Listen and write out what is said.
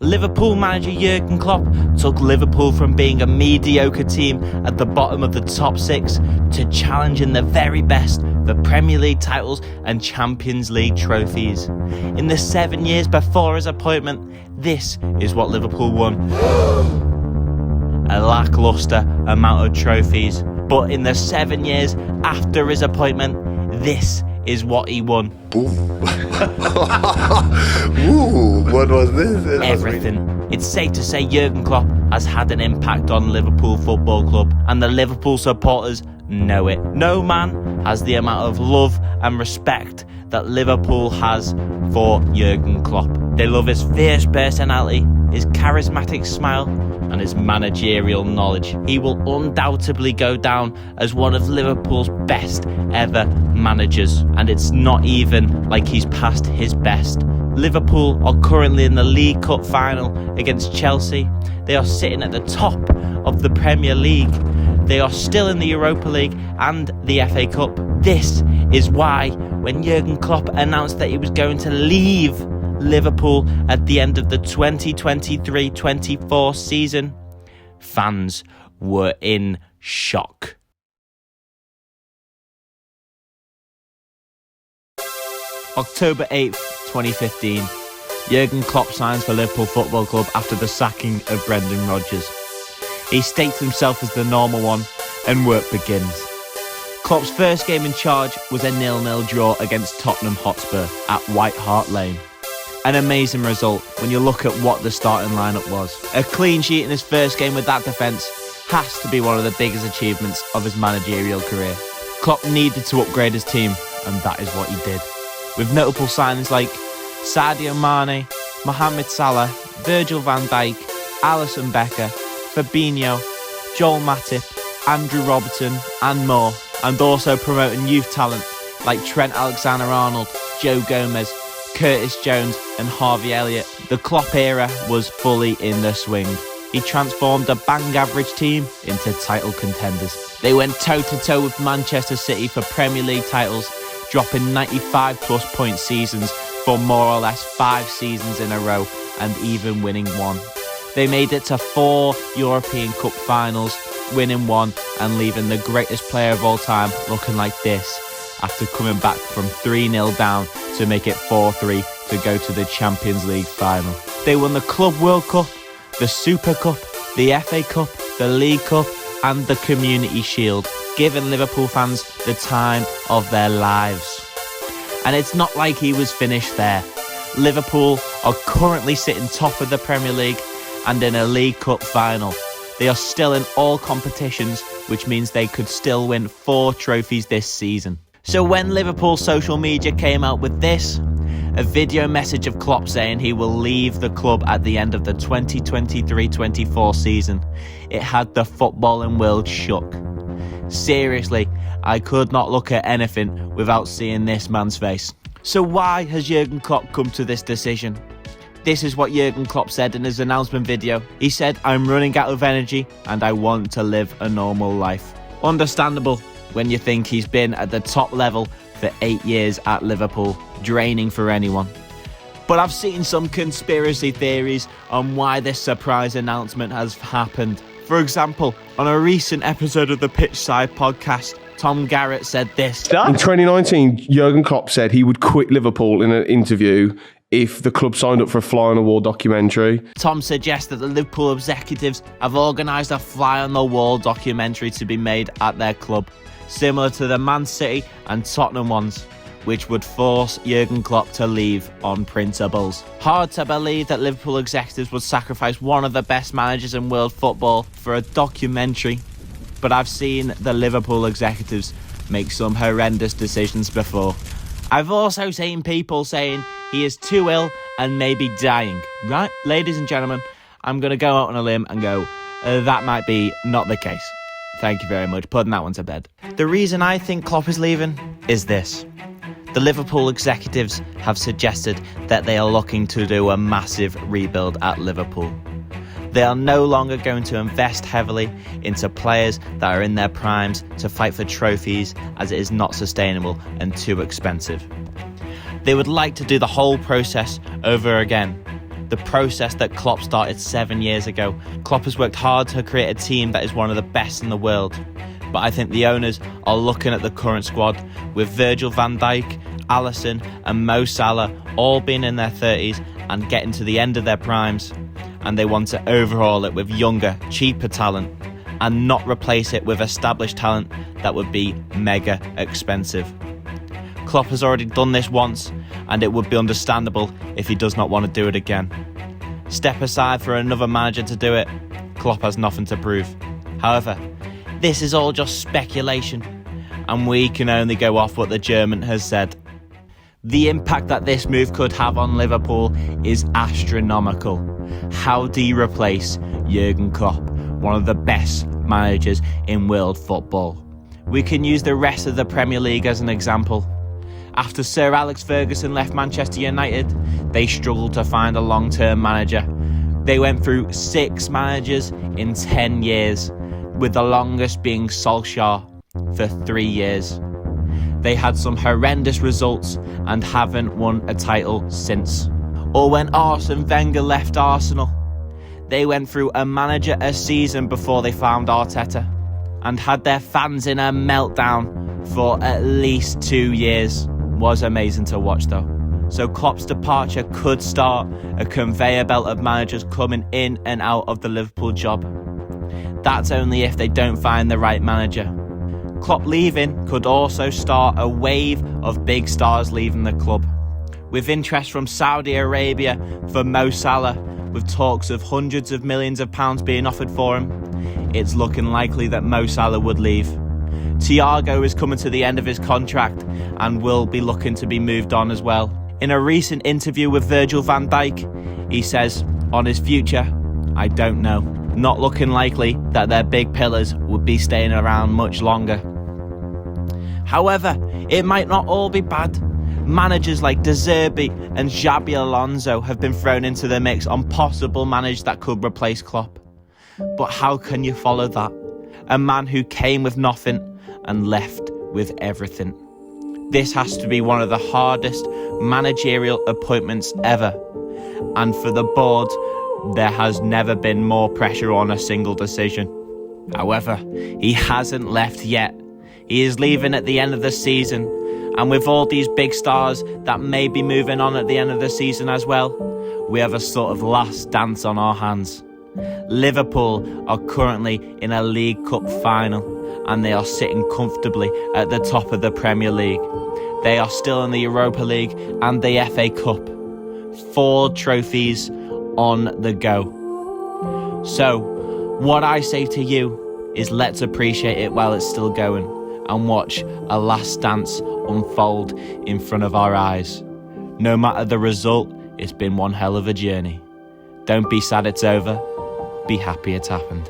Liverpool manager Jurgen Klopp took Liverpool from being a mediocre team at the bottom of the top six to challenging the very best for Premier League titles and Champions League trophies. In the 7 years before his appointment, this is what Liverpool won. A lacklustre amount of trophies. But in the 7 years after his appointment, this is what he won. Ooh, what was this? Everything. It's safe to say Jurgen Klopp has had an impact on Liverpool Football Club, and the Liverpool supporters know it. No man has the amount of love and respect that Liverpool has for Jurgen Klopp. They love his fierce personality, his charismatic smile, and his managerial knowledge. He will undoubtedly go down as one of Liverpool's best ever managers, and it's not even like he's past his best. Liverpool are currently in the League Cup final against Chelsea. They are sitting at the top of the Premier League. They are still in the Europa League and the FA Cup. This is why when Jurgen Klopp announced that he was going to leave Liverpool at the end of the 2023-24 season, fans were in shock. October 8th, 2015. Jurgen Klopp signs for Liverpool Football Club after the sacking of Brendan Rodgers. He states himself as the normal one, and work begins. Klopp's first game in charge was a 0-0 draw against Tottenham Hotspur at White Hart Lane. An amazing result when you look at what the starting lineup was. A clean sheet in his first game with that defence has to be one of the biggest achievements of his managerial career. Klopp needed to upgrade his team, and that is what he did. With notable signings like Sadio Mane, Mohamed Salah, Virgil van Dijk, Alisson Becker, Fabinho, Joel Matip, Andrew Robertson and more, and also promoting youth talent like Trent Alexander-Arnold, Joe Gomez, Curtis Jones and Harvey Elliott. The Klopp era was fully in the swing. He transformed a bang-average team into title contenders. They went toe-to-toe with Manchester City for Premier League titles, dropping 95-plus point seasons for more or less 5 seasons in a row, and even winning 1. They made it to 4 European Cup finals, winning 1 and leaving the greatest player of all time looking like this after coming back from 3-0 down to make it 4-3 to go to the Champions League final. They won the Club World Cup, the Super Cup, the FA Cup, the League Cup and the Community Shield, giving Liverpool fans the time of their lives. And it's not like he was finished there. Liverpool are currently sitting top of the Premier League and in a League Cup final. They are still in all competitions, which means they could still win 4 trophies this season. So when Liverpool social media came out with this, a video message of Klopp saying he will leave the club at the end of the 2023-24 season, it had the footballing world shook. Seriously, I could not look at anything without seeing this man's face. So why has Jurgen Klopp come to this decision? This is what Jurgen Klopp said in his announcement video. He said, "I'm running out of energy and I want to live a normal life." Understandable when you think he's been at the top level for 8 years at Liverpool, draining for anyone. But I've seen some conspiracy theories on why this surprise announcement has happened. For example, on a recent episode of the Pitchside podcast, Tom Garrett said this. In 2019, Jurgen Klopp said he would quit Liverpool in an interview if the club signed up for a Fly on the Wall documentary. Tom suggests that the Liverpool executives have organised a Fly on the Wall documentary to be made at their club, similar to the Man City and Tottenham ones, which would force Jurgen Klopp to leave on principles. Hard to believe that Liverpool executives would sacrifice one of the best managers in world football for a documentary, but I've seen the Liverpool executives make some horrendous decisions before. I've also seen people saying he is too ill and maybe dying. Right, ladies and gentlemen, I'm going to go out on a limb and go, that might be not the case. Thank you very much, putting that one to bed. The reason I think Klopp is leaving is this. The Liverpool executives have suggested that they are looking to do a massive rebuild at Liverpool. They are no longer going to invest heavily into players that are in their primes to fight for trophies, as it is not sustainable and too expensive. They would like to do the whole process over again, the process that Klopp started 7 years ago. Klopp has worked hard to create a team that is one of the best in the world. But I think the owners are looking at the current squad with Virgil van Dijk, Alisson and Mo Salah all being in their 30s and getting to the end of their primes. And they want to overhaul it with younger, cheaper talent and not replace it with established talent that would be mega expensive. Klopp has already done this once, and it would be understandable if he does not want to do it again. Step aside for another manager to do it, Klopp has nothing to prove. However, this is all just speculation, and we can only go off what the German has said. The impact that this move could have on Liverpool is astronomical. How do you replace Jurgen Klopp, one of the best managers in world football? We can use the rest of the Premier League as an example. After Sir Alex Ferguson left Manchester United, they struggled to find a long-term manager. They went through 6 managers in 10 years, with the longest being Solskjaer for 3 years. They had some horrendous results and haven't won a title since. Or when Arsene Wenger left Arsenal, they went through a manager a season before they found Arteta and had their fans in a meltdown for at least 2 years. Was amazing to watch though. So Klopp's departure could start a conveyor belt of managers coming in and out of the Liverpool job. That's only if they don't find the right manager. Klopp leaving could also start a wave of big stars leaving the club. With interest from Saudi Arabia for Mo Salah, with talks of hundreds of millions of pounds being offered for him, it's looking likely that Mo Salah would leave. Thiago is coming to the end of his contract and will be looking to be moved on as well. In a recent interview with Virgil van Dijk, he says, on his future, I don't know. Not looking likely that their big pillars would be staying around much longer. However, it might not all be bad. Managers like De Zerbi and Xabi Alonso have been thrown into the mix on possible managers that could replace Klopp. But how can you follow that? A man who came with nothing and left with everything. This has to be one of the hardest managerial appointments ever. And for the board, there has never been more pressure on a single decision. However, he hasn't left yet. He is leaving at the end of the season. And with all these big stars that may be moving on at the end of the season as well, we have a sort of last dance on our hands. Liverpool are currently in a League Cup final and they are sitting comfortably at the top of the Premier League. They are still in the Europa League and the FA Cup. 4 trophies on the go. So, what I say to you is let's appreciate it while it's still going and watch a last dance unfold in front of our eyes. No matter the result, it's been one hell of a journey. Don't be sad it's over, be happy it's happened.